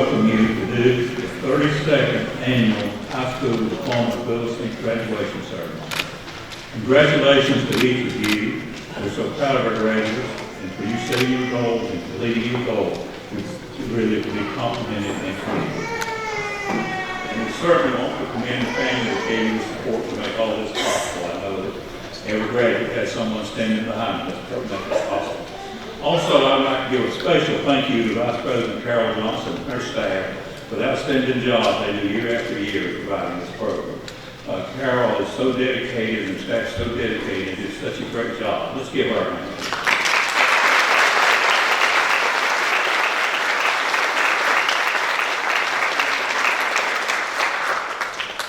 welcome you to do the 32nd Annual High School Diploma Equivalency Graduation Service. Congratulations to each of you. We're so proud of our graduates, and for you setting your goals and completing your goals. We really to be complimented and commended. And we certainly want to commend the family that gave you the support to make all this possible. I know that every graduate has someone standing behind us to make this possible. Also, I'd like to give a special thank you to Vice President Carol Johnson and her staff for the outstanding job they do year after year providing this program. Carol is so dedicated and the staff is so dedicated and did such a great job. Let's give her a hand.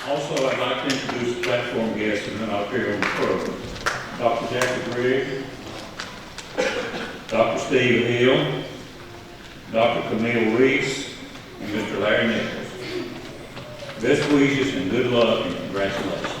Also, I'd like to introduce the platform guests and then I'll appear on the program. Dr. Jackie Briggs, Dr. Steve Hill, Dr. Camille Reese, and Mr. Larry Nichols. Best wishes and good luck and congratulations.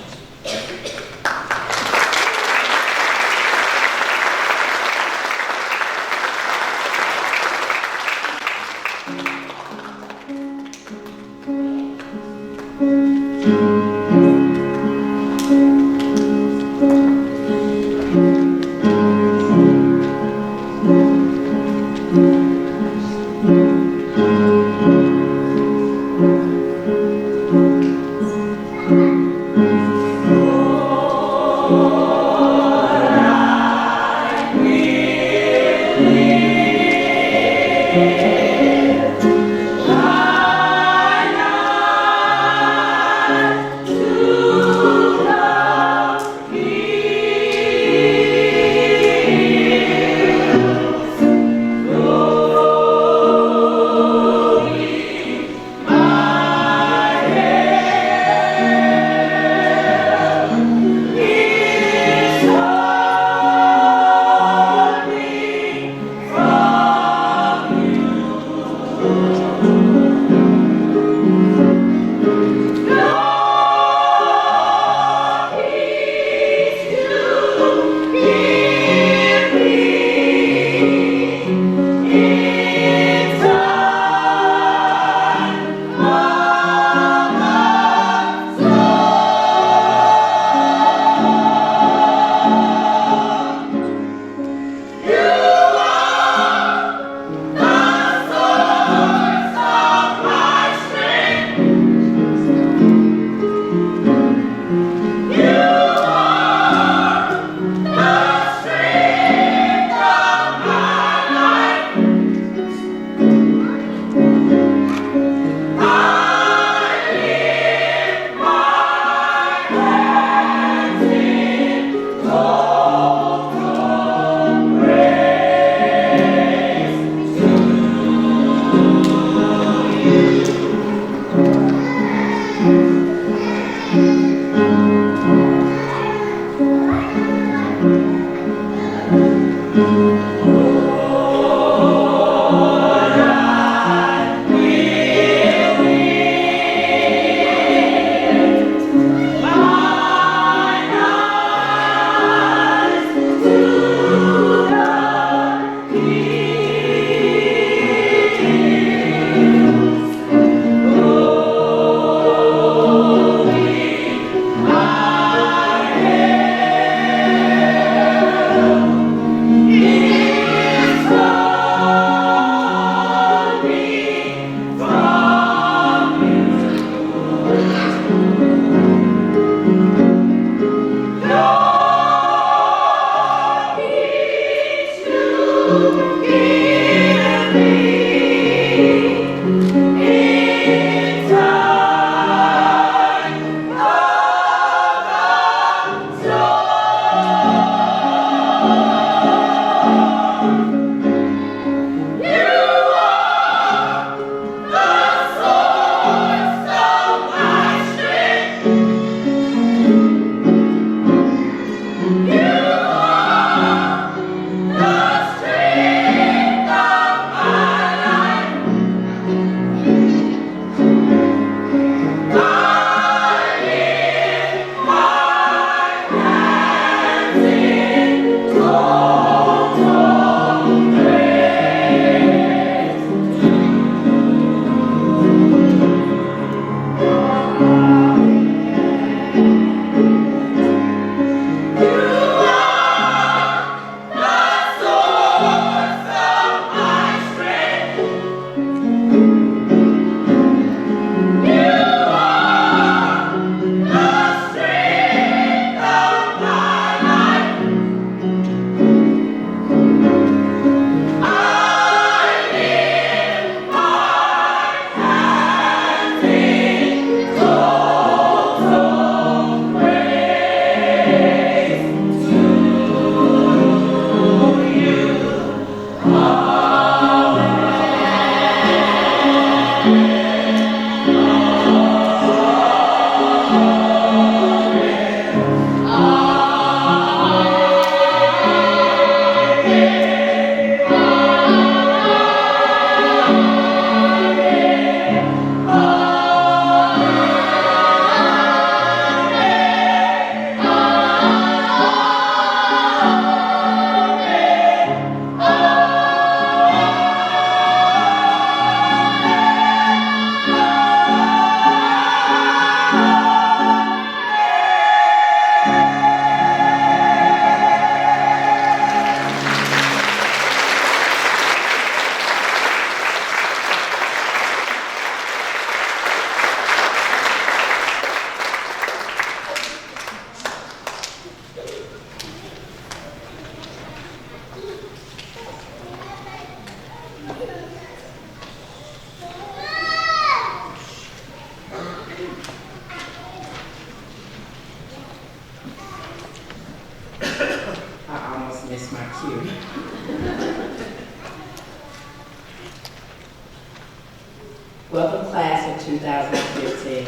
Welcome class of 2015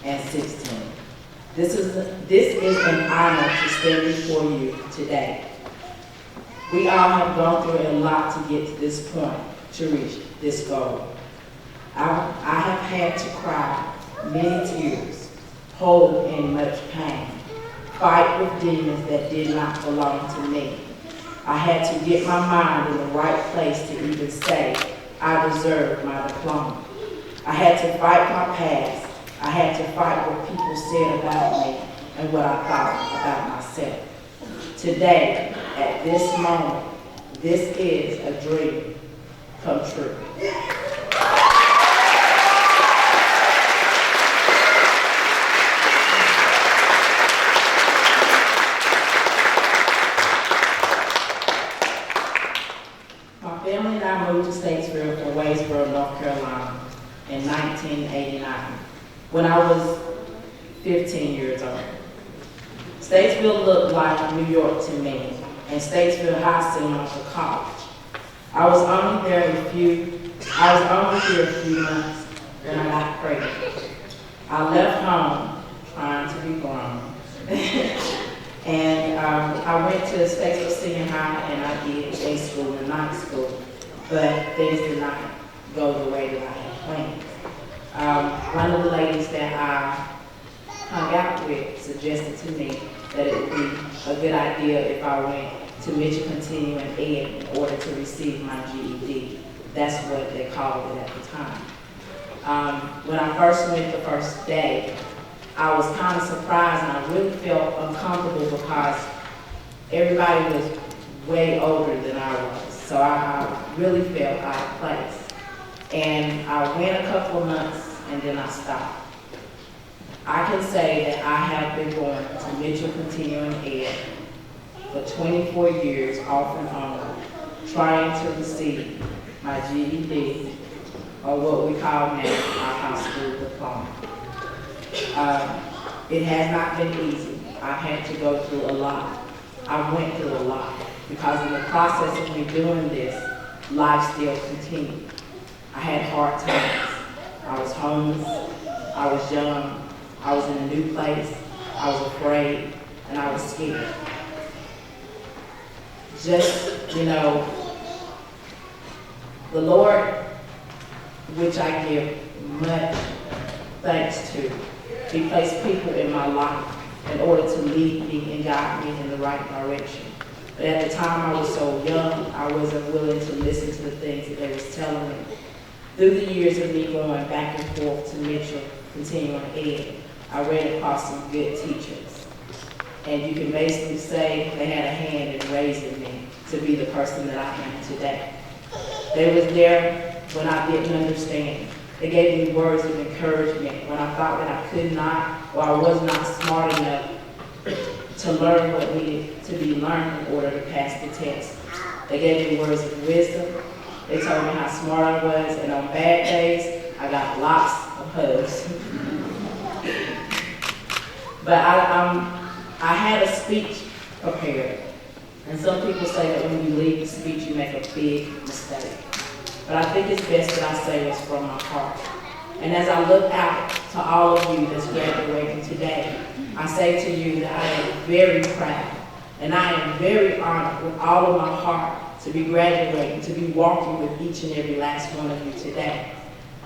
and 16. This is an honor to stand before you today. We all have gone through a lot to get to this point, to reach this goal. I have had to cry many tears, hold in much pain, fight with demons that did not belong to me. I had to get my mind in the right place to even say I deserved my diploma. I had to fight my past. I had to fight what people said about me and what I thought about myself. Today, at this moment, this is a dream come true. My family and I moved to Statesville from Wadesboro, North Carolina in 1989 when I was 15 years old. Statesville looked like New York to me, and Statesville High seemed like a college. I was only here a few months when I got pregnant. I left home trying to be grown. And I went to Statesville Senior High and I did day school and night school, but things did not go the way that I had planned. One of the ladies that I hung out with suggested to me that it would be a good idea if I went to Mitchell Continuing Ed in order to receive my GED. That's what they called it at the time. When I first went the first day, I was kind of surprised and I really felt uncomfortable because everybody was way older than I was. So I really felt out of place. And I went a couple of months and then I stopped. I can say that I have been going to Mitchell Continuing Ed for 24 years off and on, trying to receive my GED, or what we call now our high school diploma. It has not been easy. I had to go through a lot. I went through a lot because in the process of me doing this, life still continued. I had hard times. I was homeless, I was young, I was in a new place, I was afraid, and I was scared. Just, the Lord, which I give much thanks to, He placed people in my life in order to lead me and guide me in the right direction. But at the time I was so young, I wasn't willing to listen to the things that they was telling me. Through the years of me going back and forth to Mitchell Continuing Ed, I ran across some good teachers. And you can basically say they had a hand in raising me to be the person that I am today. They was there when I didn't understand. They gave me words of encouragement when I thought that I could not or I was not smart enough to learn what needed to be learned in order to pass the test. They gave me words of wisdom. They told me how smart I was, and on bad days, I got lots of hugs. But I had a speech prepared. And some people say that when you leave the speech, you make a big mistake. But I think it's best that I say what's from my heart. And as I look out to all of you that's graduating today, I say to you that I am very proud and I am very honored with all of my heart to be graduating, to be walking with each and every last one of you today.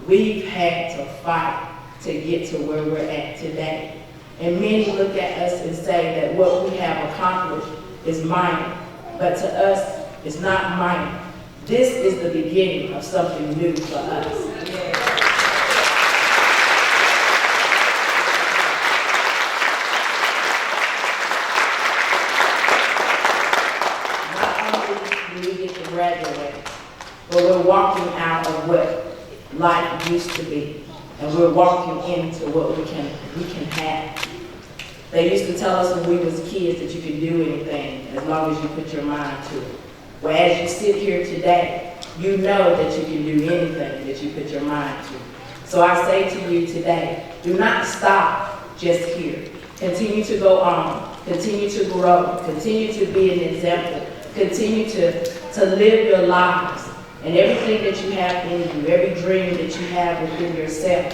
We've had to fight to get to where we're at today. And many look at us and say that what we have accomplished is minor, but to us, it's not minor. This is the beginning of something new for us. Not only do we get to graduate, but we're walking out of what life used to be, and we're walking into what we can have. They used to tell us when we was kids that you could do anything as long as you put your mind to it. Well, as you sit here today, you know that you can do anything that you put your mind to. So I say to you today, do not stop just here. Continue to go on. Continue to grow. Continue to be an example. Continue to live your lives and everything that you have in you, every dream that you have within yourself.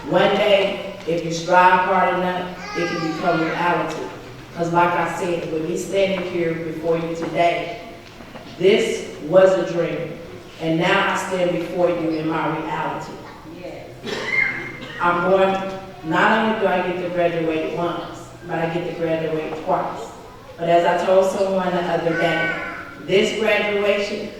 One day, if you strive hard enough, it can become reality. Because like I said, with me standing here before you today, this was a dream. And now I stand before you in my reality. Yes. I'm going, not only do I get to graduate once, but I get to graduate twice. But as I told someone the other day, this graduation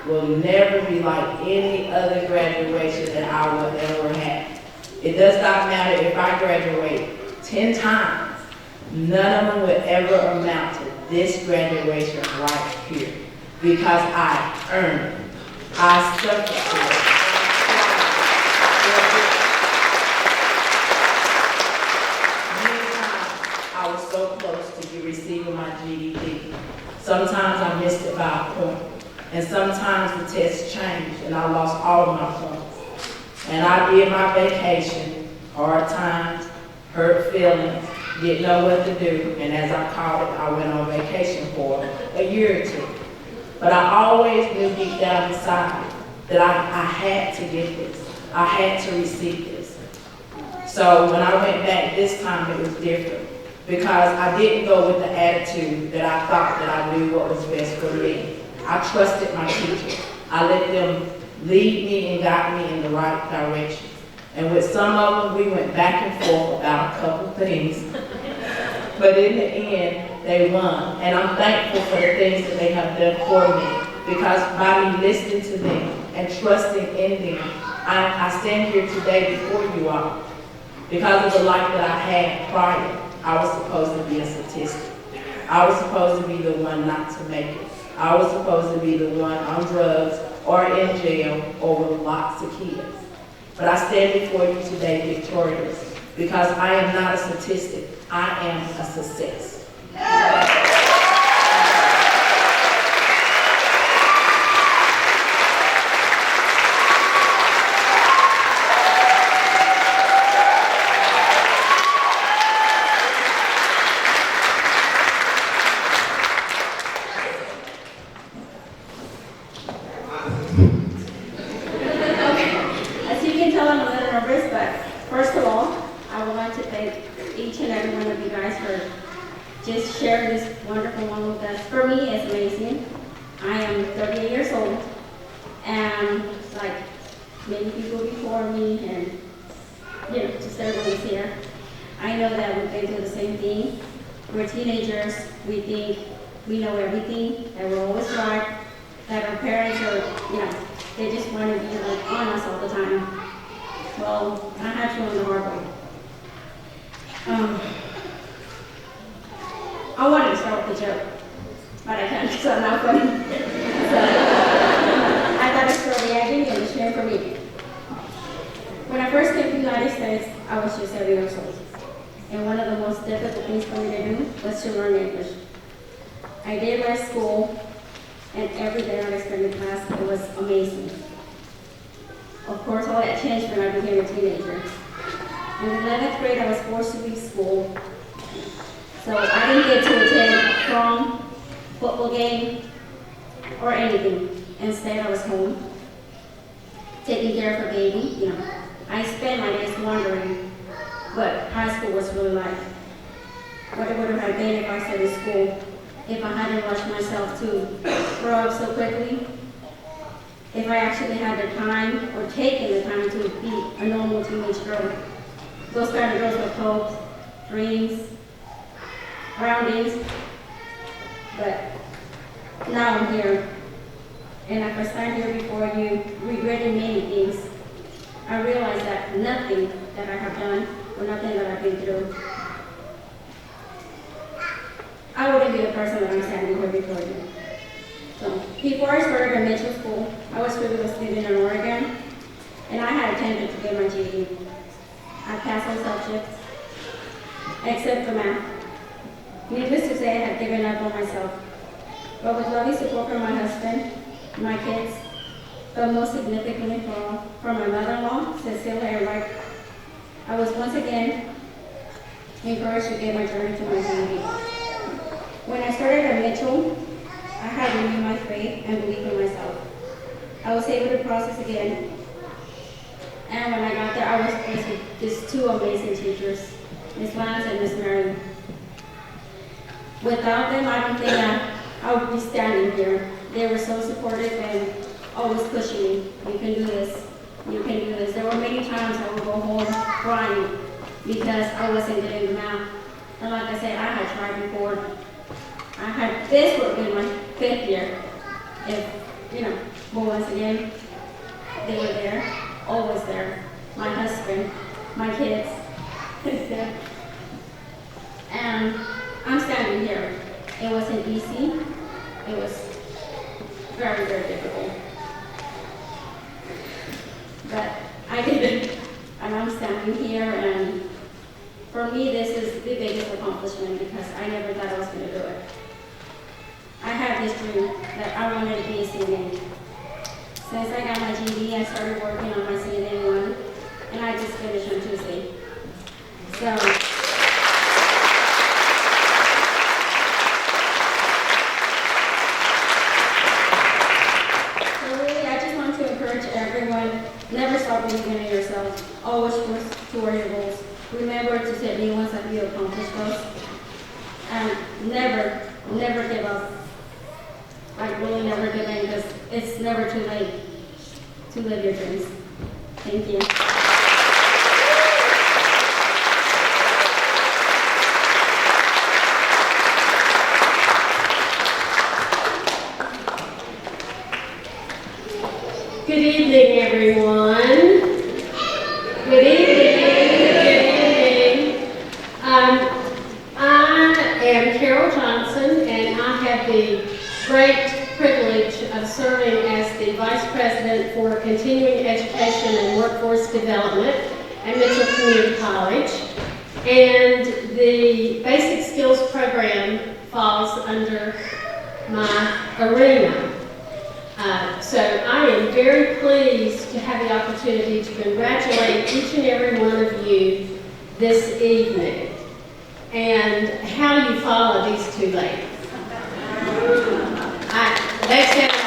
will never be like any other graduation that I will ever have. It does not matter if I graduate 10 times, none of them will ever amount to this graduation right here. Because I earned it. I suffered for it. Many times I was so close to receiving my GED. Sometimes I missed it by a point. And sometimes the test changed and I lost all of my points. And I did my vacation, hard times, hurt feelings, didn't know what to do. And as I called it, I went on vacation for a year or two. But I always knew deep down inside that I had to get this. I had to receive this. So when I went back this time, it was different. Because I didn't go with the attitude that I thought that I knew what was best for me. I trusted my teachers. I let them lead me and guide me in the right direction. And with some of them, we went back and forth about a couple things. But in the end, they won. And I'm thankful for the things that they have done for me. Because by me listening to them and trusting in them, I stand here today before you all. Because of the life that I had prior, I was supposed to be a statistic. I was supposed to be the one not to make it. I was supposed to be the one on drugs or in jail or with lots of kids. But I stand before you today victorious because I am not a statistic. I am a success. Just share this wonderful one with us. For me, it's amazing. I am 38 years old, and like many people before me, and just everyone is here. I know that we've been through the same thing. We're teenagers. We think we know everything, that we're always right, that our parents are, they just want to be like on us all the time. Well, I had to learn the hard way. I wanted to start with a joke, but I can't because I'm not funny. So I got a story I didn't get to share for me. When I first came to the United States, I was just 7 years old. And one of the most difficult things for me to do was to learn English. I did my school, and every day I spent in class, it was amazing. Of course, all that changed when I became a teenager. In 11th grade, I was forced to leave school. So I didn't get to attend prom, football game, or anything. Instead, I was home, taking care of a baby. I spent my days wondering what high school was really like. What it would have been if I stayed in school, if I hadn't rushed myself to grow up so quickly, if I actually had the time or taken the time to be a normal teenage girl. Those kind of girls with hopes, dreams, surroundings, but now I'm here, and if I stand here before you, regretting many things, I realize that nothing that I have done, or nothing that I've been through, I wouldn't be the person that I'm standing here before you. So, before I started in middle school, I was privileged living in Oregon, and I had attempted to get my GED. I passed all subjects, except for math. Needless to say, I had given up on myself. But with loving support from my husband, my kids, but most significantly from my mother-in-law, Cecilia and Mike, I was once again encouraged to get my journey to my GED. When I started at Mitchell, I had renewed my faith and belief in myself. I was able to process again. And when I got there, I was blessed with just two amazing teachers, Miss Lance and Miss Mary. Without them, I don't think I would be standing here. They were so supportive and always pushing me. You can do this. You can do this. There were many times I would go home crying because I wasn't getting the math. And like I said, I had tried before. This would have been my 5th year. If, but once again, they were there, always there. My husband, my kids. And I'm standing here. It wasn't easy. It was very, very difficult. But I did it, and I'm standing here, and for me, this is the biggest accomplishment because I never thought I was going to do it. I had this dream that I wanted to be a CNA. Since I got my GED, I started working on my CNA 1, and I just finished on Tuesday. So really, I just want to encourage everyone, never stop believing in yourself. Always work toward your goals. Remember to set new ones after you accomplish those. And never give up. Like really never give in because it's never too late to live your dreams. Thank you. Good evening, everyone. Good evening. I am Carol Johnson, and I have the great privilege of serving as the Vice President for Continuing Education and Workforce Development at Mitchell Community College. And the Basic Skills Program falls under my arena. So I am very pleased to have the opportunity to congratulate each and every one of you this evening. And how do you follow these two ladies? Let's get it on.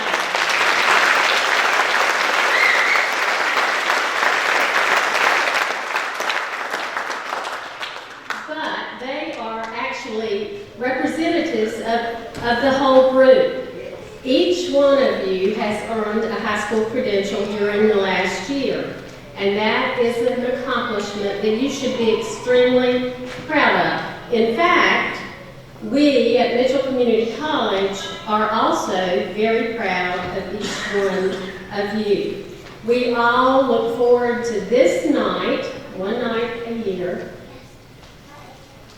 But they are actually representatives of the whole group. Each one of you has earned a high school credential during the last year, and that is an accomplishment that you should be extremely proud of. In fact, we at Mitchell Community College are also very proud of each one of you. We all look forward to this night, one night a year,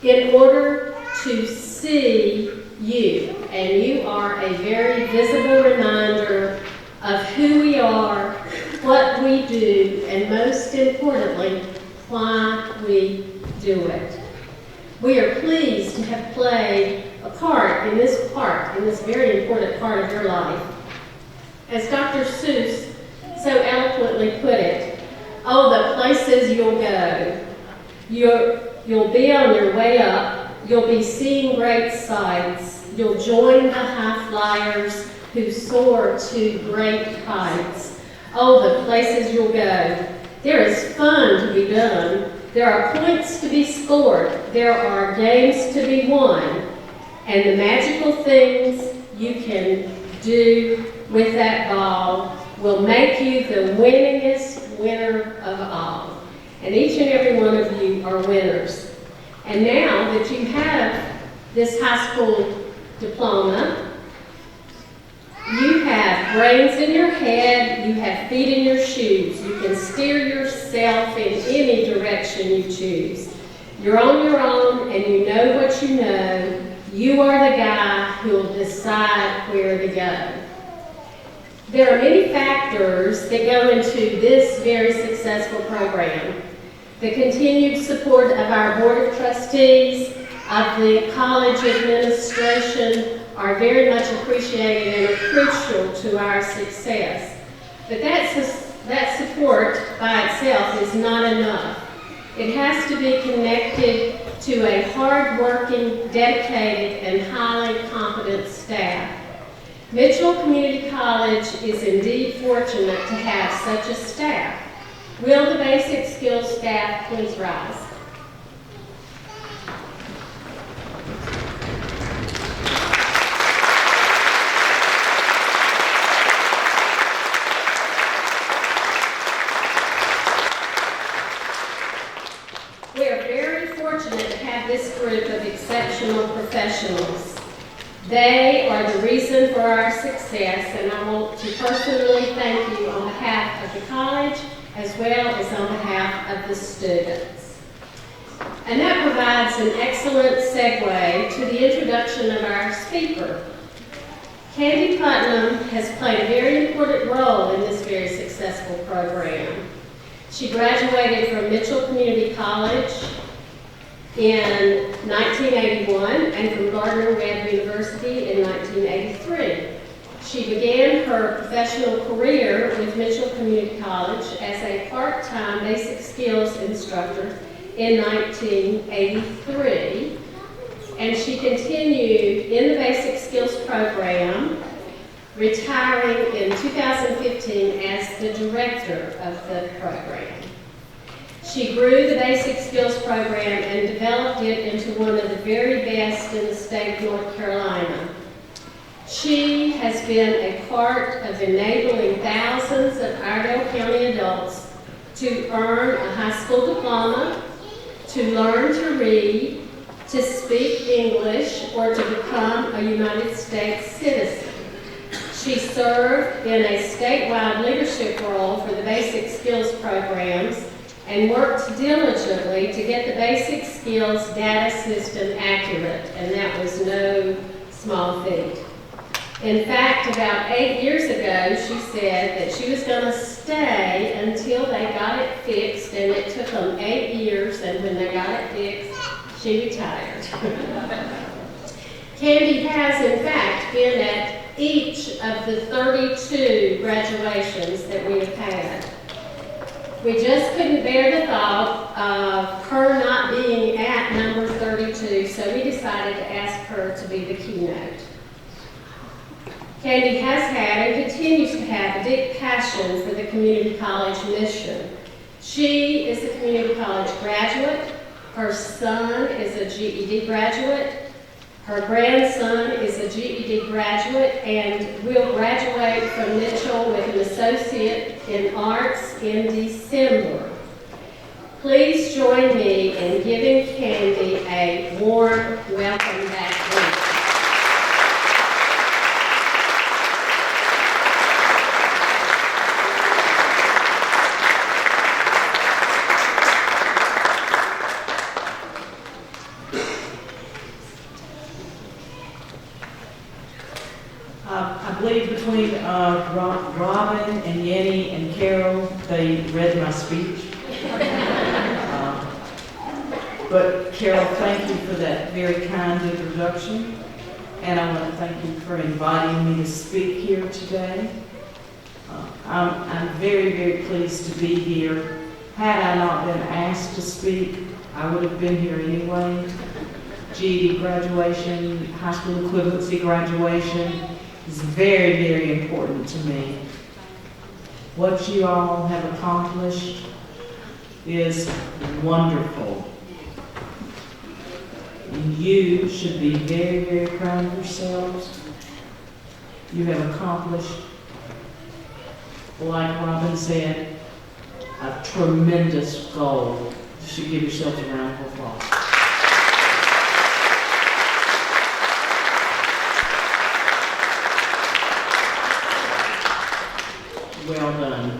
in order to see you, and you are a very visible reminder of who we are, what we do, and most importantly, why we do it. We are pleased to have played a part in this very important part of your life. As Dr. Seuss so eloquently put it, oh, the places you'll go. You'll be on your way up. You'll be seeing great sights. You'll join the high flyers who soar to great heights. Oh, the places you'll go. There is fun to be done. There are points to be scored. There are games to be won. And the magical things you can do with that ball will make you the winningest winner of all. And each and every one of you are winners. And now that you have this high school diploma, you have brains in your head, you have feet in your shoes. You can steer yourself in any direction you choose. You're on your own and you know what you know. You are the guy who will decide where to go. There are many factors that go into this very successful program. The continued support of our Board of Trustees, of the college administration, are very much appreciated and are crucial to our success. But that support by itself is not enough. It has to be connected to a hard-working, dedicated, and highly competent staff. Mitchell Community College is indeed fortunate to have such a staff. Will the basic skills staff please rise? We are very fortunate to have this group of exceptional professionals. They are the reason for our success, and I want to personally thank you on behalf of the college as well as on behalf of the students. And that provides an excellent segue to the introduction of our speaker. Candy Putnam has played a very important role in this very successful program. She graduated from Mitchell Community College in 1981 and from Gardner-Webb University in 1983. She began her professional career with Mitchell Community College as a part-time basic skills instructor in 1983, and she continued in the basic skills program, retiring in 2015 as the director of the program. She grew the basic skills program and developed it into one of the very best in the state of North Carolina. She has been a part of enabling thousands of Iredell County adults to earn a high school diploma, to learn to read, to speak English, or to become a United States citizen. She served in a statewide leadership role for the basic skills programs and worked diligently to get the basic skills data system accurate, and that was no small feat. In fact, about 8 years ago, she said that she was going to stay until they got it fixed, and it took them 8 years, and when they got it fixed, she retired. Candy has, in fact, been at each of the 32 graduations that we have had. We just couldn't bear the thought of her not being at number 32, so we decided to ask her to be the keynote. Candy has had and continues to have a deep passion for the community college mission. She is a community college graduate. Her son is a GED graduate. Her grandson is a GED graduate and will graduate from Mitchell with an associate in arts in December. Please join me in giving Candy a warm welcome back home. I believe between Robin and Yenni and Carol, they read my speech. But Carol, thank you for that very kind introduction. And I want to thank you for inviting me to speak here today. I'm very, very pleased to be here. Had I not been asked to speak, I would have been here anyway. GED graduation, high school equivalency graduation is very, very important to me. What you all have accomplished is wonderful. You should be very, very proud of yourselves. You have accomplished, like Robin said, a tremendous goal. You should give yourselves a round of applause. Well done.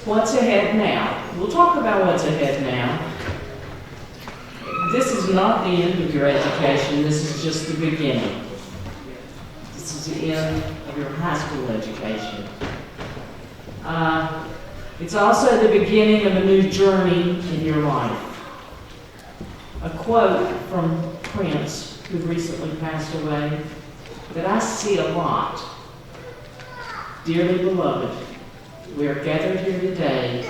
What's ahead now? We'll talk about what's ahead now. This is not the end of your education. This is just the beginning. This is the end of your high school education. It's also the beginning of a new journey in your life. A quote from Prince, who recently passed away, that I see a lot. Dearly beloved, we are gathered here today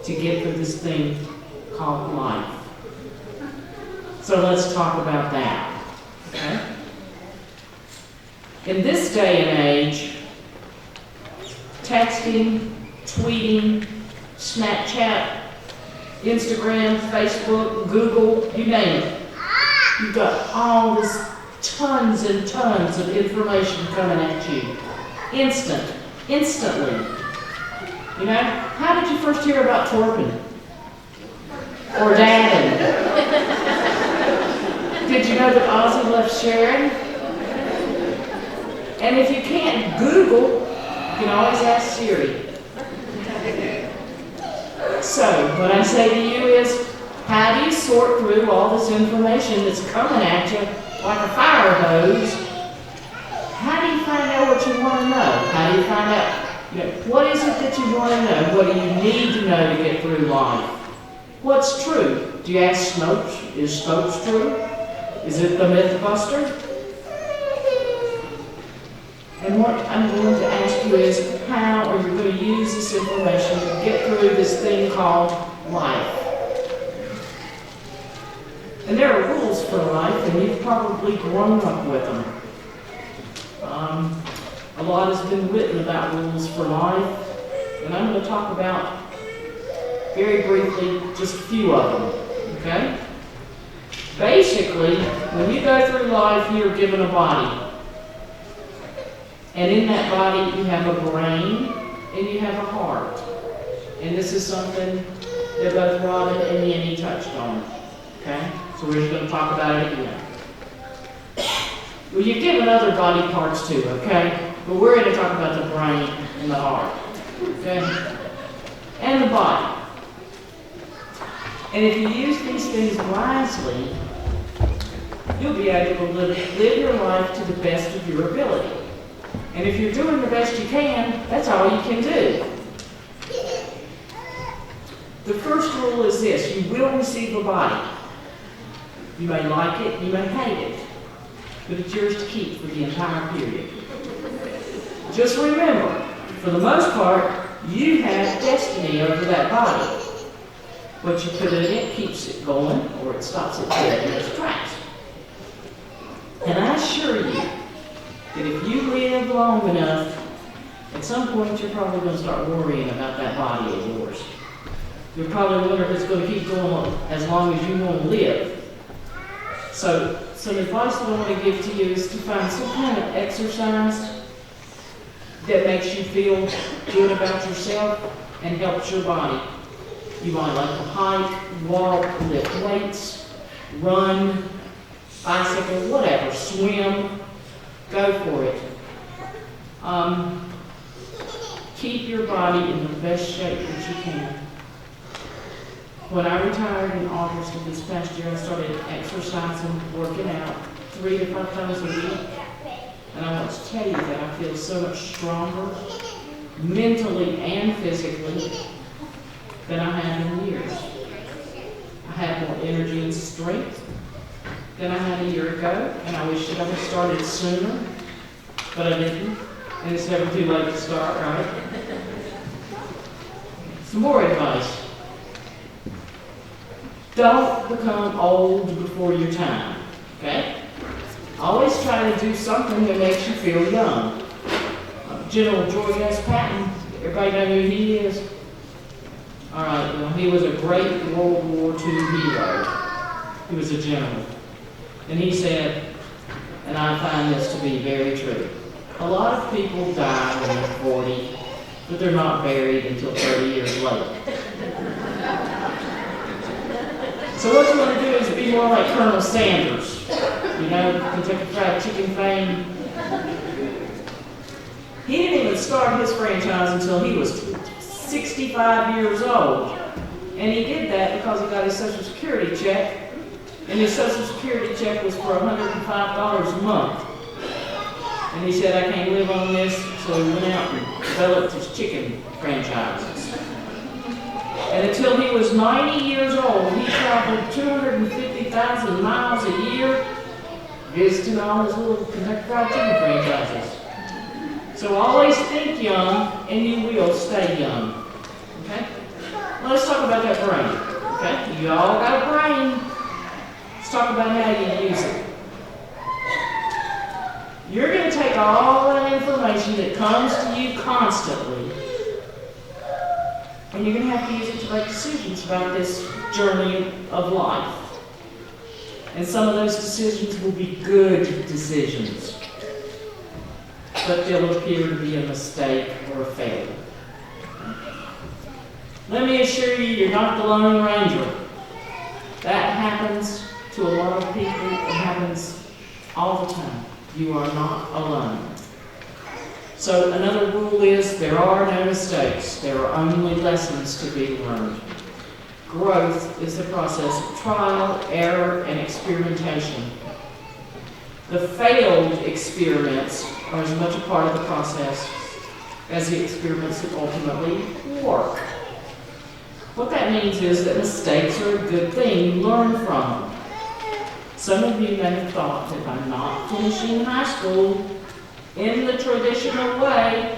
to get through this thing called life. So let's talk about that, okay? In this day and age, texting, tweeting, Snapchat, Instagram, Facebook, Google, you name it. You've got all this tons and tons of information coming at you. Instantly. You know, how did you first hear about twerping? Or dadding? Did you know that Ozzy left Sharon? And if you can't Google, you can always ask Siri. So, what I say to you is, how do you sort through all this information that's coming at you like a fire hose? How do you find out what you want to know? How do you find out, what is it that you want to know? What do you need to know to get through life? What's true? Do you ask Snopes? Is Snopes true? Is it the Mythbuster? And what I'm going to ask you is, how are you going to use this information to get through this thing called life? And there are rules for life, and you've probably grown up with them. A lot has been written about rules for life, and I'm going to talk about, very briefly, just a few of them, okay? Basically, when you go through life, you're given a body. And in that body, you have a brain, and you have a heart. And this is something that both Robin and Yenni touched on, okay? So we're just going to talk about it again. Well, you're given other body parts too, okay? But we're going to talk about the brain and the heart, okay? And the body. And if you use these things wisely, you'll be able to live your life to the best of your ability. And if you're doing the best you can, that's all you can do. The first rule is this: you will receive a body. You may like it, you may hate it, but it's yours to keep for the entire period. Just remember, for the most part, you have destiny over that body. What you put in it keeps it going, or it stops it dead in its tracks. And I assure you that if you live long enough, at some point you're probably going to start worrying about that body of yours. You'll probably wonder if it's going to keep going as long as you want to live. So, some advice that I want to give to you is to find some kind of exercise that makes you feel good about yourself and helps your body. You might like to hike, walk, lift weights, run, bicycle, whatever, swim. Go for it. Keep your body in the best shape that you can. When I retired in August of this past year, I started exercising, working out 3 to 5 times a week. And I want to tell you that I feel so much stronger, mentally and physically, than I have in years. I have more energy and strength than I had a year ago, and I wish that I had started sooner, but I didn't. And it's never too late to start, right? Some more advice. Don't become old before your time, okay? Always try to do something that makes you feel young. General George S. Patton, everybody know who he is? All right, well, he was a great World War II hero. He was a general. And he said, and I find this to be very true, a lot of people die when they're 40, but they're not buried until 30 years later. So what you want to do is be more like Colonel Sanders, you know, Kentucky Fried Chicken fame. He didn't even start his franchise until he was 65 years old. And he did that because he got his Social Security check, and his Social Security check was for $105 a month. And he said, I can't live on this, so he went out and developed his chicken franchises. And until he was 90 years old, he traveled 250,000 miles a year, visiting all his little Kentucky Fried Chicken franchises. So always think young, and you will stay young. Okay? Well, let's talk about that brain. Okay? You all got a brain. Let's talk about how you use it. You're going to take all that information that comes to you constantly, and you're going to have to use it to make decisions about this journey of life. And some of those decisions will be good decisions, but they'll appear to be a mistake or a failure. Let me assure you, you're not the Lone Ranger. That happens to a lot of people. It happens all the time. You are not alone. So another rule is there are no mistakes. There are only lessons to be learned. Growth is the process of trial, error, and experimentation. The failed experiments are as much a part of the process as the experiments that ultimately work. What that means is that mistakes are a good thing. You learn from them. Some of you may have thought that by not finishing high school in the traditional way,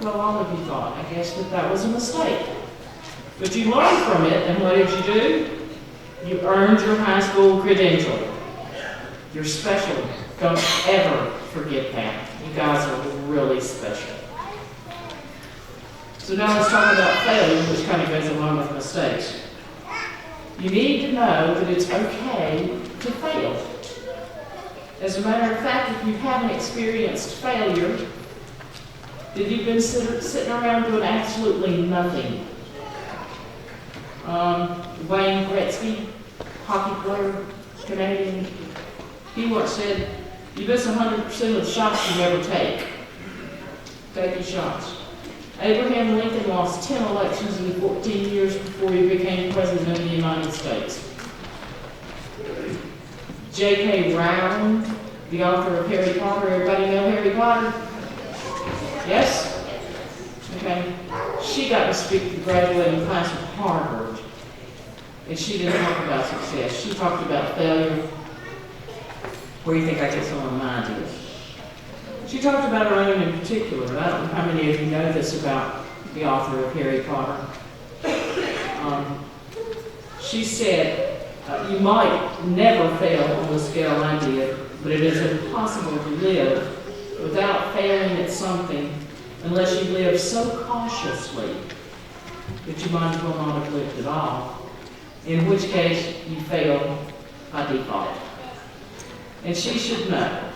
well, all of you thought, I guess, that was a mistake. But you learned from it, and what did you do? You earned your high school credential. You're special. Don't ever forget that. You guys are really special. So now let's talk about failure, which kind of goes along with mistakes. You need to know that it's okay to fail. As a matter of fact, if you haven't experienced failure, then you've been sitting around doing absolutely nothing. Wayne Gretzky, hockey player, Canadian, he once said, you miss 100% of the shots you never take. Take your shots. Abraham Lincoln lost 10 elections in 14 years before he became President of the United States. J.K. Rowling, the author of Harry Potter, everybody know Harry Potter? Yes? Okay. She got to speak to the graduating class of Harvard, and she didn't talk about success. She talked about failure. Where do you think I get some of my ideas? She talked about her own in particular, and I don't know how many of you know this about the author of Harry Potter. She said, you might never fail on the scale I did, but it is impossible to live without failing at something unless you live so cautiously that you might as well not have lived at all, in which case you fail by default. And she should know.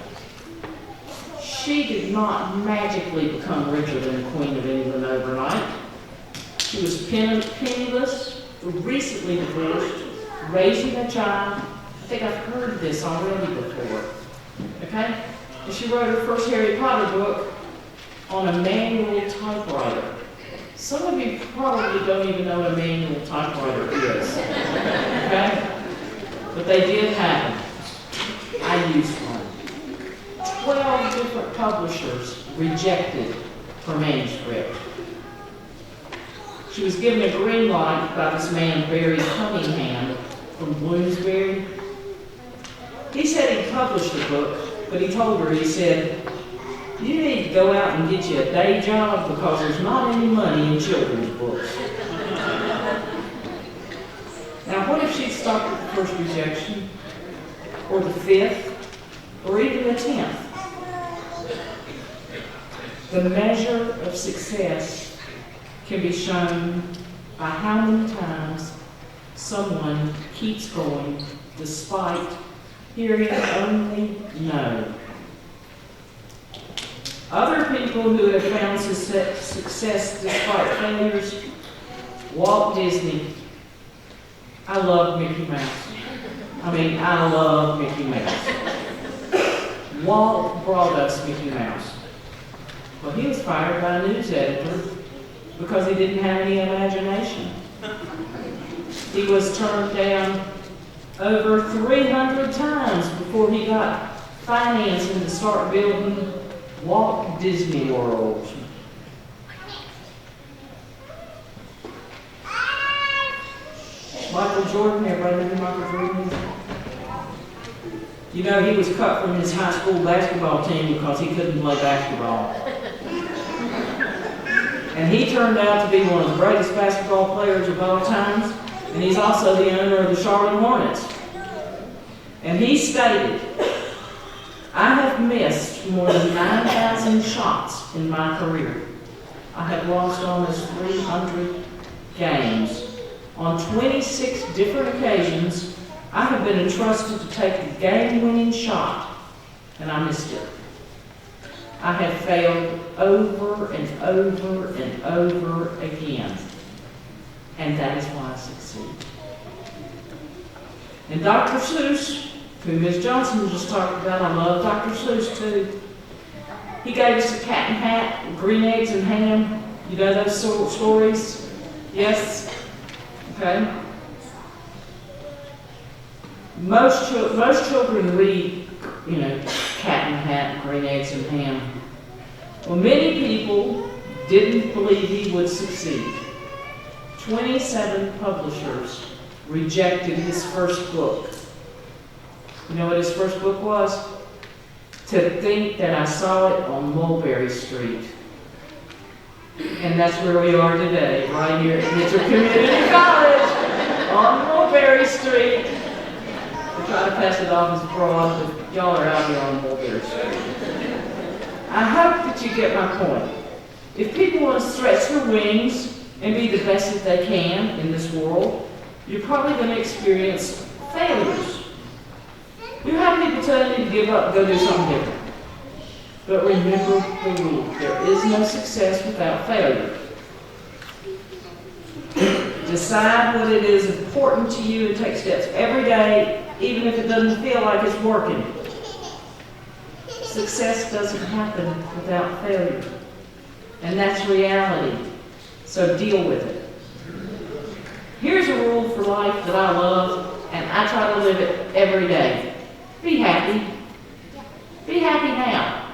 She did not magically become richer than the Queen of England overnight. She was penniless, recently divorced, raising a child. I think I've heard this already before. Okay? And she wrote her first Harry Potter book on a manual typewriter. Some of you probably don't even know what a manual typewriter is. Okay? But they did happen. I used one. 12 different publishers rejected her manuscript. She was given a green light by this man, Barry Cunningham, from Bloomsbury. He said he'd published the book, but he told her, he said, you need to go out and get you a day job because there's not any money in children's books. Now, what if she'd stopped at the first rejection, or the 5th, or even the 10th? The measure of success can be shown by how many times someone keeps going despite hearing only no. Other people who have found success despite failures, Walt Disney. I love Mickey Mouse. I love Mickey Mouse. Walt brought us Mickey Mouse. Well, he was fired by a news editor because he didn't have any imagination. He was turned down over 300 times before he got financing to start building Walt Disney World. Michael Jordan, everybody know who Michael Jordan is? You know, he was cut from his high school basketball team because he couldn't play basketball. And he turned out to be one of the greatest basketball players of all times, and he's also the owner of the Charlotte Hornets. And he stated, I have missed more than 9,000 shots in my career. I have lost almost 300 games. On 26 different occasions, I have been entrusted to take the game-winning shot, and I missed it. I have failed over and over and over again, and that is why I succeed. And Dr. Seuss, who Ms. Johnson just talked about, I love Dr. Seuss too. He gave us a cat and hat, green eggs and ham. You know those sort of stories? Yes? Okay. Most children read, cat and hat, green eggs and ham. Well, many people didn't believe he would succeed. 27 publishers rejected his first book. You know what his first book was? To Think That I Saw It on Mulberry Street. And that's where we are today, right here at Mitchell Community College on Mulberry Street. We try to pass it off as broad, but y'all are out here on Mulberry Street. I hope that you get my point. If people want to stretch their wings and be the best that they can in this world, you're probably going to experience failures. You have people telling you to give up and go do something different. But remember the rule. There is no success without failure. Decide what it is important to you and take steps every day, even if it doesn't feel like it's working. Success doesn't happen without failure. And that's reality. So deal with it. Here's a rule for life that I love, and I try to live it every day. Be happy. Be happy now.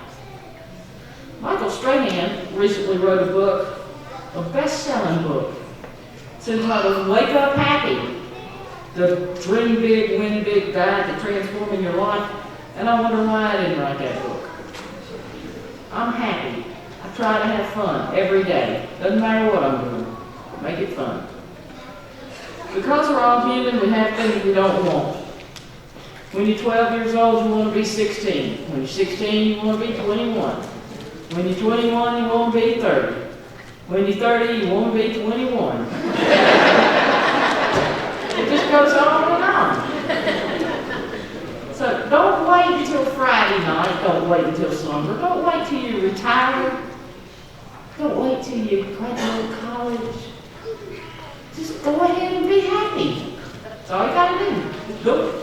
Michael Strahan recently wrote a book, a best-selling book. It's entitled Wake Up Happy, the Dream Big, Win Big Guide to Transforming Your Life. And I wonder why I didn't write that book. I'm happy. I try to have fun every day. Doesn't matter what I'm doing. Make it fun. Because we're all human, we have things we don't want. When you're 12 years old, you want to be 16. When you're 16, you want to be 21. When you're 21, you want to be 30. When you're 30, you want to be 21. It just goes on and on. So don't wait until Friday night. Don't wait until summer. Don't wait till you retire. Don't wait till you graduate college. Just go ahead and be happy. That's all you got to do. Just do it.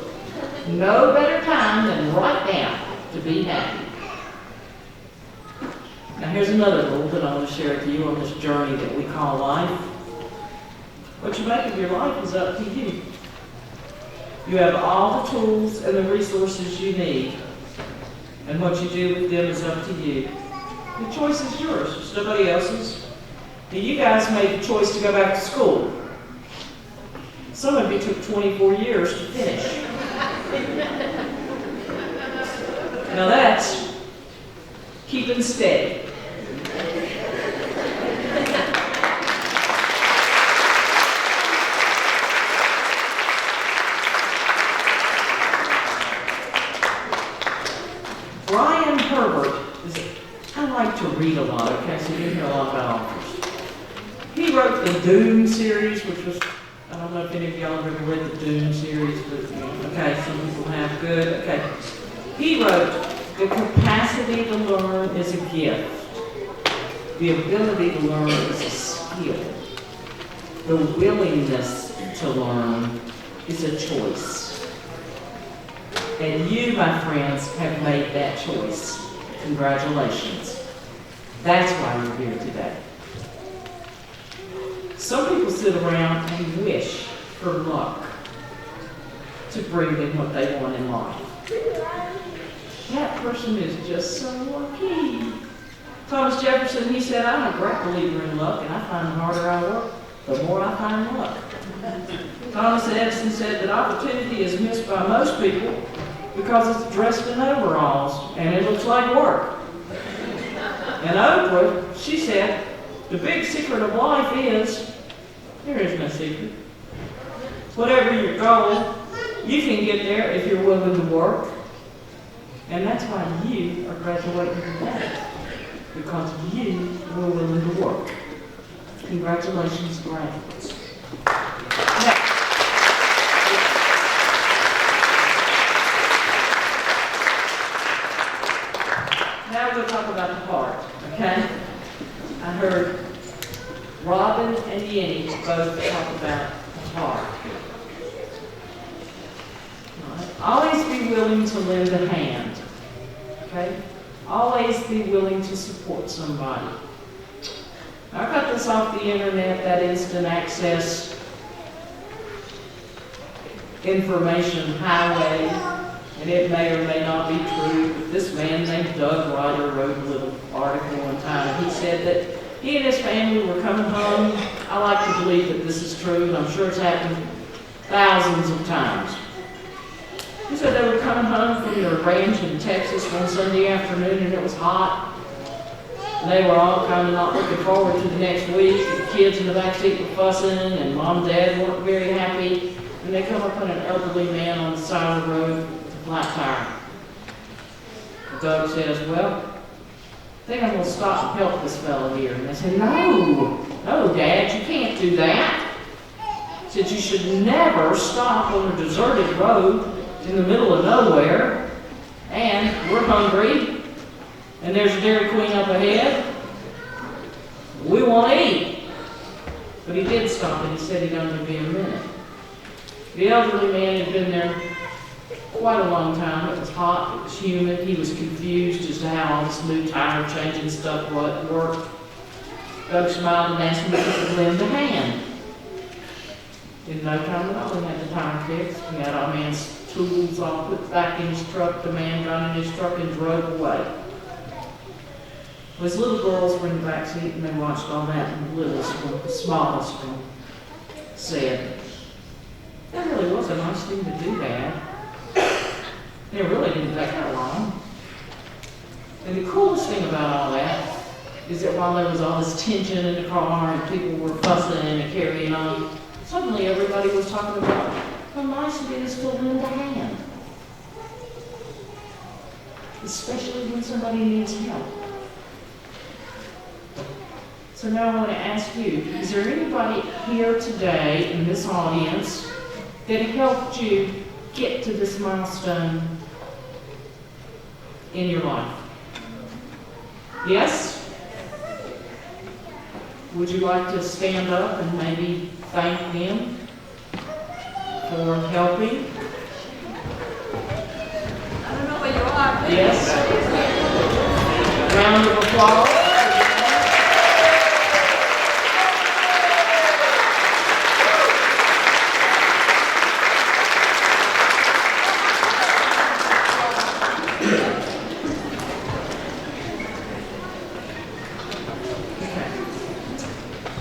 No better time than right now to be happy. Now here's another rule that I want to share with you on this journey that we call life. What you make of your life is up to you. You have all the tools and the resources you need, and what you do with them is up to you. The choice is yours, it's nobody else's. Now you guys made the choice to go back to school. Some of you took 24 years to finish. Now that's keeping steady. Brian Herbert I like to read a lot, okay, so you hear a lot about authors. He wrote the Dune series, which was, I don't know if any of y'all have ever read the Dune series, but okay, some people have. Good, okay. He wrote, the capacity to learn is a gift. The ability to learn is a skill. The willingness to learn is a choice. And you, my friends, have made that choice. Congratulations. That's why you're here today. Some people sit around and wish for luck to bring them what they want in life. That person is just so lucky. Thomas Jefferson, he said, I'm a great believer in luck, and I find the harder I work, the more I find luck. Thomas Edison said that opportunity is missed by most people because it's dressed in overalls and it looks like work. And Oprah, she said, the big secret of life is, there is no secret. Whatever your goal, you can get there if you're willing to work. And that's why you are graduating today, because you were willing to work. Congratulations, graduates. Now we'll talk about the heart, okay? I heard Robin and YENI both talk about the heart. Always be willing to lend a hand, okay? Always be willing to support somebody. I got this off the internet, that instant access information highway, and it may or may not be true, but this man named Doug Ryder wrote a little article one time, and he said that he and his family were coming home. I like to believe that this is true, and I'm sure it's happened thousands of times. He said they were coming home from their ranch in Texas one Sunday afternoon, and it was hot. And they were all kind of not looking forward to the next week. The kids in the back seat were fussing, and Mom and Dad weren't very happy. And they come up on an elderly man on the side of the road with a flat tire. Doug says, well, I think I'm going to stop and help this fellow here. And they said, no, Dad, you can't do that. He said, you should never stop on a deserted road in the middle of nowhere, and we're hungry, and there's a Dairy Queen up ahead. We want to eat. But he did stop, and he said he'd only be a minute. The elderly man had been there quite a long time. It was hot, it was humid, he was confused as to how all this new tire changing stuff worked. Doug smiled and asked him if he could lend a hand. In no time at all, he had the tire fixed. He had our man's tools all put back in his truck. The man got in his truck and drove away. His little girls were in the back seat and they watched all that, and the littlest one, the smallest one, said, that really was a nice thing to do, Dad. It really didn't take that long. And the coolest thing about all that is that while there was all this tension in the car and people were fussing and carrying on, suddenly everybody was talking about how nice it is to lend a hand. Especially when somebody needs help. So now I want to ask you, is there anybody here today in this audience that helped you get to this milestone in your life? Yes? Would you like to stand up and maybe thank them for helping? I don't know where you are. Yes? Round of applause.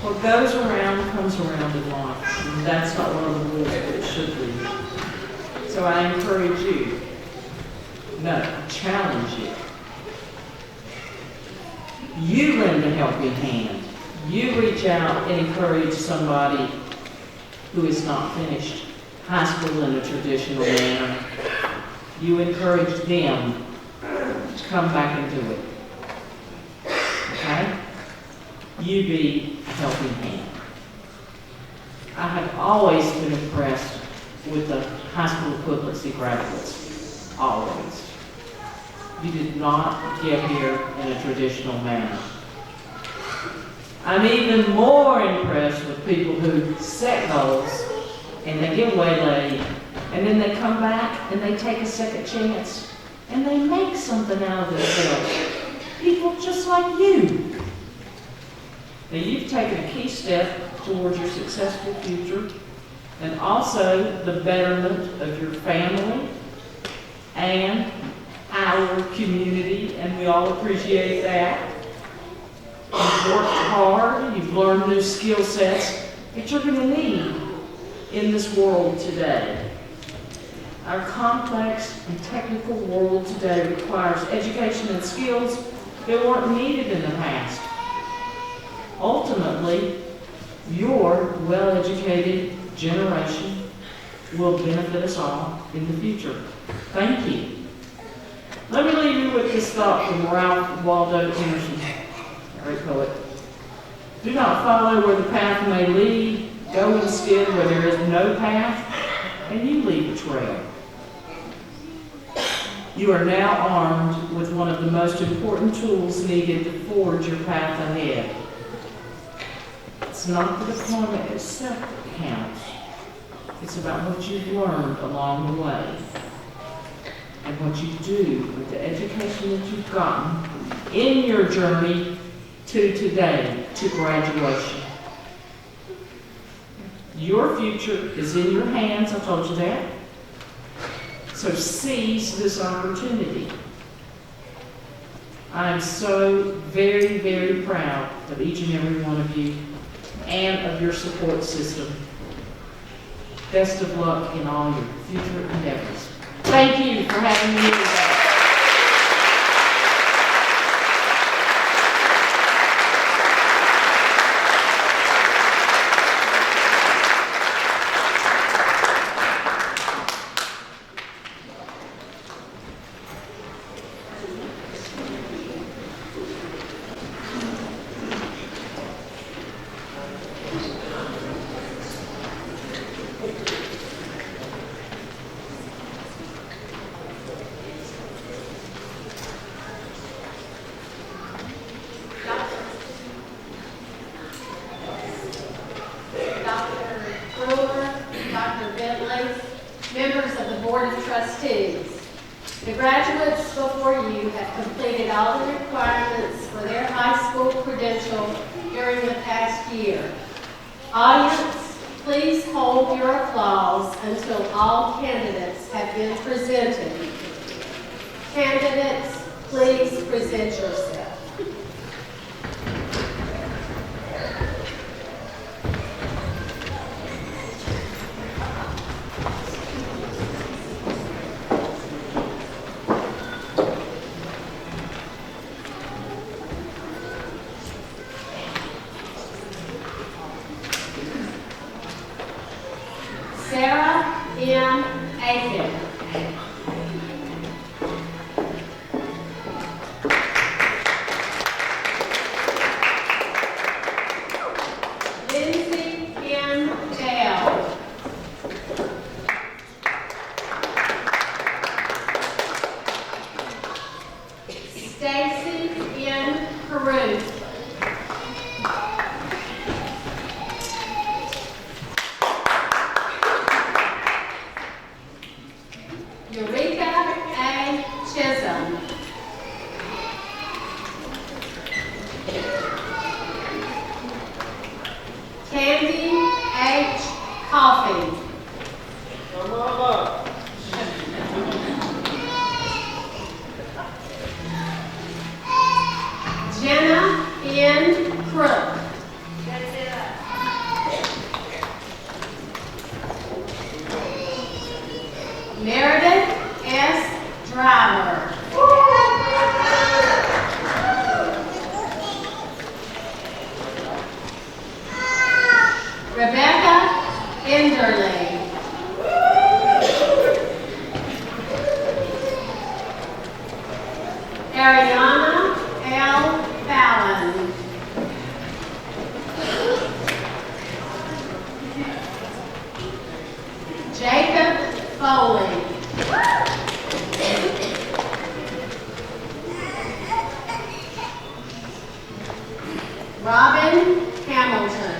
What goes around comes around in life, and that's not one of the rules, but it should be. So I encourage you, no, I challenge you. You lend a helping hand. You reach out and encourage somebody who is not finished high school in a traditional manner. You encourage them to come back and do it. Okay? You be a helping hand. I have always been impressed with the high school equivalency graduates. Always. You did not get here in a traditional manner. I'm even more impressed with people who set goals and they get waylaid, and then they come back and they take a second chance and they make something out of themselves. People just like you. Now you've taken a key step towards your successful future and also the betterment of your family and our community, and we all appreciate that. You've worked hard, you've learned new skill sets that you're going to need in this world today. Our complex and technical world today requires education and skills that weren't needed in the past. Ultimately, your well-educated generation will benefit us all in the future. Thank you. Let me leave you with this thought from Ralph Waldo Emerson, a great poet. Do not follow where the path may lead, go instead where there is no path, and you leave a trail. You are now armed with one of the most important tools needed to forge your path ahead. It's not the diploma itself that counts. It's about what you've learned along the way and what you do with the education that you've gotten in your journey to today, to graduation. Your future is in your hands, I told you that. So seize this opportunity. I am so very, very proud of each and every one of you and of your support system. Best of luck in all your future endeavors. Thank you for having me today. The graduates before you have completed all the requirements for their high school credential during the past year. Audience, please hold your applause until all candidates have been presented. Candidates, please present yourself. Sarah M. Aiken. Lindsay M. Dale. Stacy N. Caruth. Eureka A. Chisholm. Candy H. Coffee. Jenna N. Crook. Meredith S. Driver. Rebecca Enderley. Ariana L. Fallon. Jacob Foley. Robin Hamilton.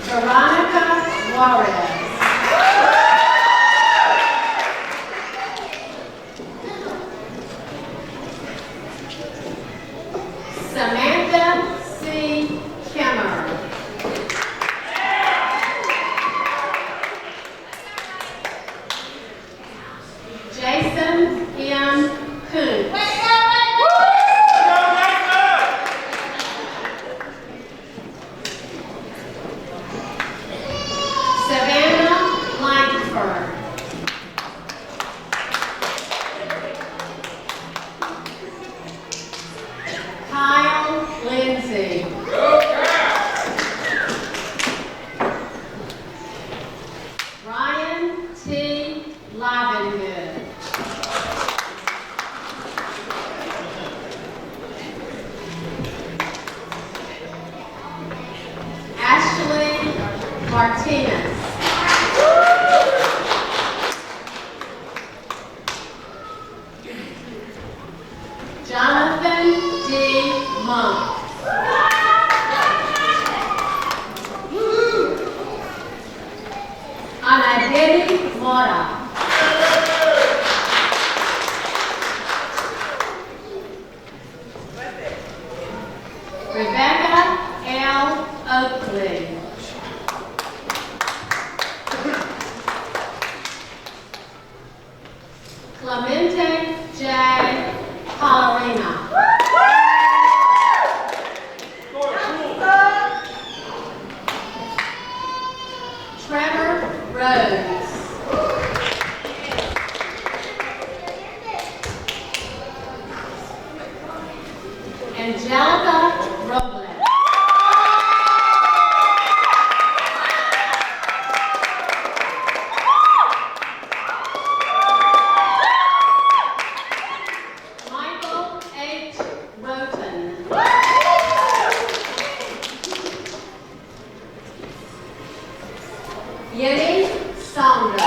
Veronica Juarez. Samantha C. Kimmer. Martinez. Jonathan D. Monk. Anadeli Mora. Rebecca L. Oakley. Clemente J. Colorina. Trevor Rhodes. Angelica Robles. Michael H. Roten. YENI Saunders.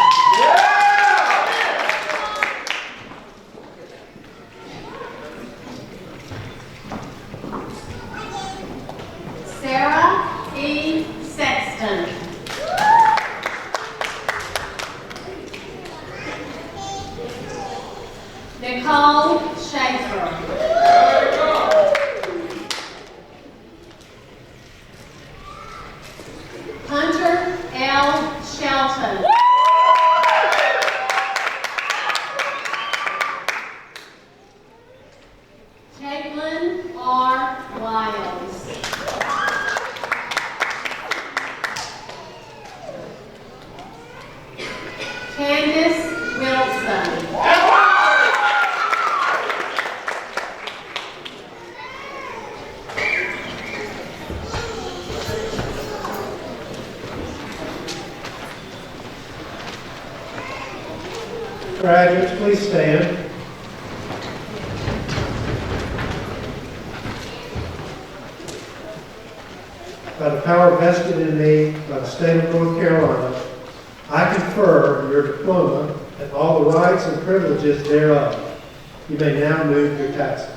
Sarah E. Sexton. Nicole Schaefer. Hunter L. Shelton. Caitlin R. Wiles. Candace Wilson. Graduates, please stand. By the power vested in me by the state of North Carolina, I confer your diploma and all the rights and privileges thereof. You may now move your taxes.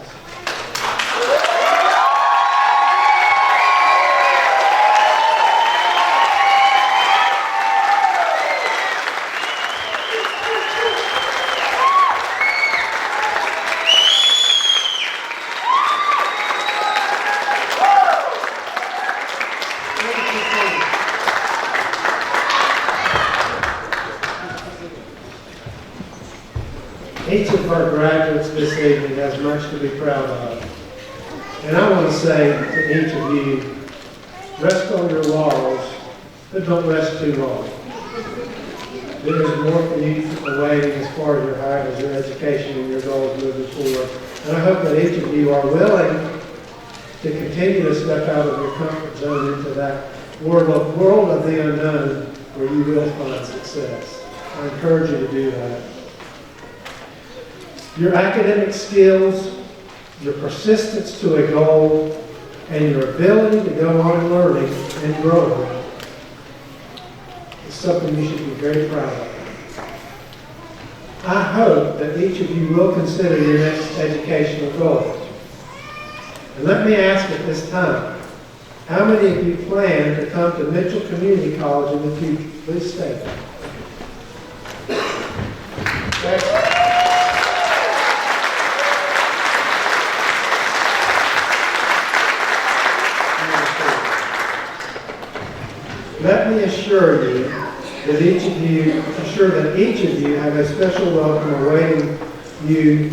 Each of our graduates this evening has much to be proud of. And I want to say to each of you, rest on your laurels, but don't rest too long. There is more for you awaiting as far as your education and your goals moving forward. And I hope that each of you are willing to continue to step out of your comfort zone into that world of the unknown where you will find success. I encourage you to do that. Your academic skills, your persistence to a goal, and your ability to go on learning and growing is something you should be very proud of. I hope that each of you will consider your next educational goals. And let me ask at this time, how many of you plan to come to Mitchell Community College in the future? Please state that. Let me assure that each of you have a special welcome awaiting you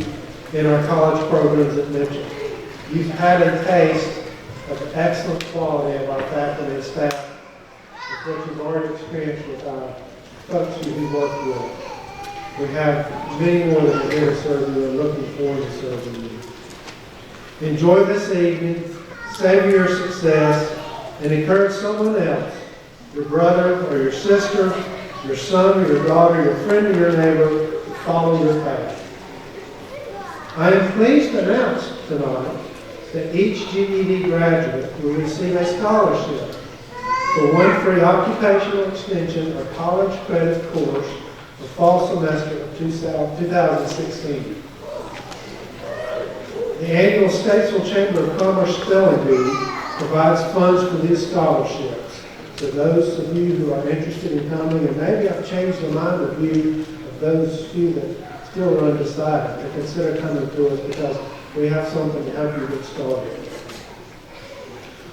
in our college programs at Mitchell. You've had a taste of the excellent quality of our faculty and staff, with what you've already experienced with our folks who we work with. We have many more that are here to serve you and looking forward to serving you. Enjoy this evening, savor your success, and encourage someone else, your brother or your sister, your son or your daughter, your friend or your neighbor, to follow your path. I am pleased to announce tonight that each GED graduate will receive a scholarship for one free occupational extension or college credit course for fall semester of 2016. The annual Statesville Chamber of Commerce Spelling Bee provides funds for these scholarships. So those of you who are interested in coming, and maybe I've changed the mind of you, of those few that still are undecided, to consider coming to us because we have something to help you get started.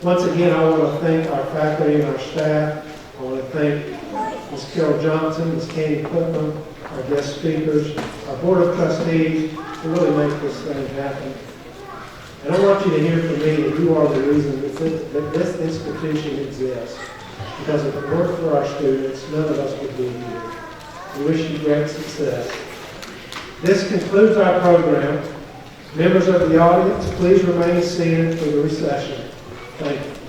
Once again, I want to thank our faculty and our staff. I want to thank Ms. Carol Johnson, Ms. Candy Putnam, our guest speakers, our Board of Trustees, to really make this thing happen. And I want you to hear from me that you are the reason that this institution exists. Because if it weren't for our students, none of us would be here. We wish you great success. This concludes our program. Members of the audience, please remain seated for the recession. Thank you.